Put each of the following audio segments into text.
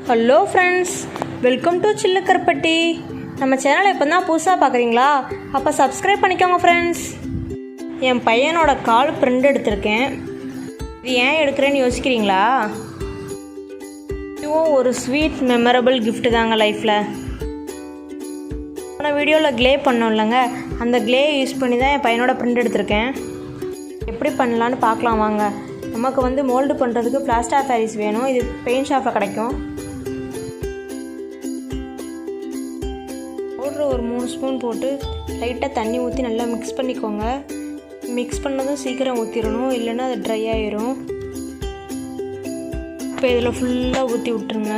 Hello friends, welcome to Sillukaruppatti. நம்ம சேனலை இப்போ தான் புதுசாக பார்க்குறீங்களா? அப்போ சப்ஸ்கிரைப் பண்ணிக்கோங்க ஃப்ரெண்ட்ஸ். என் பையனோட கால் பிரிண்ட் எடுத்திருக்கேன். இது ஏன் எடுக்கிறேன்னு யோசிக்கிறீங்களா? இதுவும் ஒரு ஸ்வீட் மெமரபிள் கிஃப்ட் தாங்க லைஃப்பில். போன வீடியோவில் க்ளே பண்ணோம் இல்லைங்க, அந்த க்ளே யூஸ் பண்ணி தான் என் பையனோட பிரிண்ட் எடுத்திருக்கேன். எப்படி பண்ணலான்னு பார்க்கலாம் வாங்க. நமக்கு மோல்டு பண்ணுறதுக்கு பிளாஸ்டர் ஃபேரிஸ் வேணும். இது பெயிண்ட் ஷாப்பில் கிடைக்கும். பவுட்ரு ஒரு 3 ஸ்பூன் போட்டு லைட்டாக தண்ணி ஊற்றி நல்லா மிக்ஸ் பண்ணிக்கோங்க. மிக்ஸ் பண்ணதும் சீக்கிரம் ஊற்றிடணும், இல்லைன்னா அது ட்ரை ஆகிரும். இப்போ இதில் ஃபுல்லாக ஊற்றி விட்டுருங்க.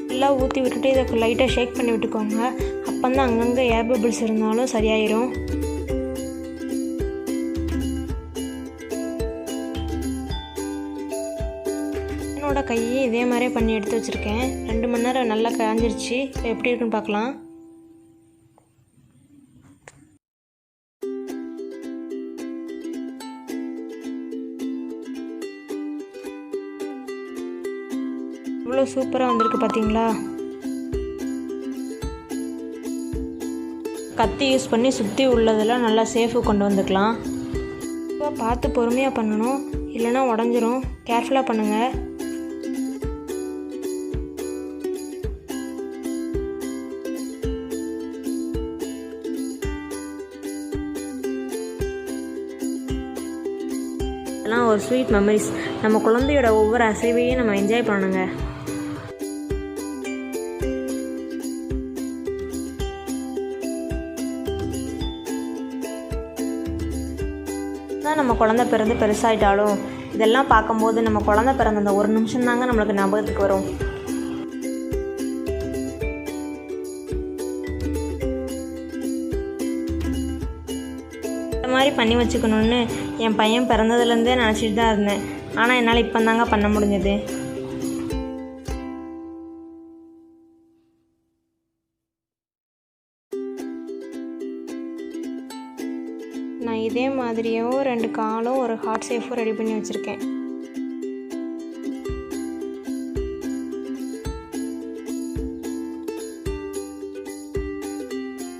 ஃபுல்லாக ஊற்றி விட்டுட்டு இதை லைட்டாக ஷேக் பண்ணி விட்டுக்கோங்க. அப்போ தான் அங்கங்கே ஏர் பபிள்ஸ் இருந்தாலும் சரியாயிரும். என்னோட கையை இதே மாதிரியே பண்ணி எடுத்து வச்சுருக்கேன். 2 மணி நேரம் நல்லா காஞ்சிருச்சு. இப்போ எப்படி இருக்குன்னு பார்க்கலாம். இவ்வளோ சூப்பராக வந்திருக்கு பார்த்தீங்களா? கத்தி யூஸ் பண்ணி சுற்றி உள்ளதெல்லாம் நல்லா சேஃபு கொண்டு வந்துக்கலாம். இப்போ பார்த்து பொறுமையாக பண்ணணும், இல்லைன்னா உடஞ்சிரும். கேர்ஃபுல்லாக பண்ணுங்கள். இதெல்லாம் ஒரு ஸ்வீட் மெமரிஸ். நம்ம குழந்தையோட ஒவ்வொரு அசைவையும் நம்ம என்ஜாய் பண்ணணுங்க. நம்ம குழந்தை பிறந்து பெருசாயிட்டாலும் இதெல்லாம் பார்க்கும்போது நம்ம குழந்தை பிறந்த அந்த ஒரு நிமிஷம் தாங்க நம்மளுக்கு ஞாபகத்துக்கு வரும். இந்த மாதிரி பண்ணி வச்சுக்கணுன்னு என் பையன் பிறந்ததுலேருந்தே நினச்சிட்டு தான் இருந்தேன். ஆனால் என்னால் இப்போ தாங்க பண்ண முடிஞ்சது. நான் இதே மாதிரியும் 2 காலும் ஒரு ஹார்ட் ஷேப்பும் ரெடி பண்ணி வச்சுருக்கேன்.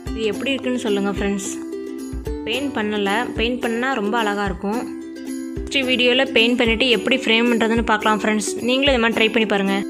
இது எப்படி இருக்குன்னு சொல்லுங்கள் ஃப்ரெண்ட்ஸ். பெயிண்ட் பண்ணலை, பெயிண்ட் பண்ணால் ரொம்ப அழகாக இருக்கும். நெக்ஸ்ட் வீடியோவில் பெயிண்ட் பண்ணிவிட்டு எப்படி ஃப்ரேம் பண்ணுறதுன்னு பார்க்கலாம் ஃப்ரெண்ட்ஸ். நீங்களும் இது மாதிரி ட்ரை பண்ணி பாருங்கள்.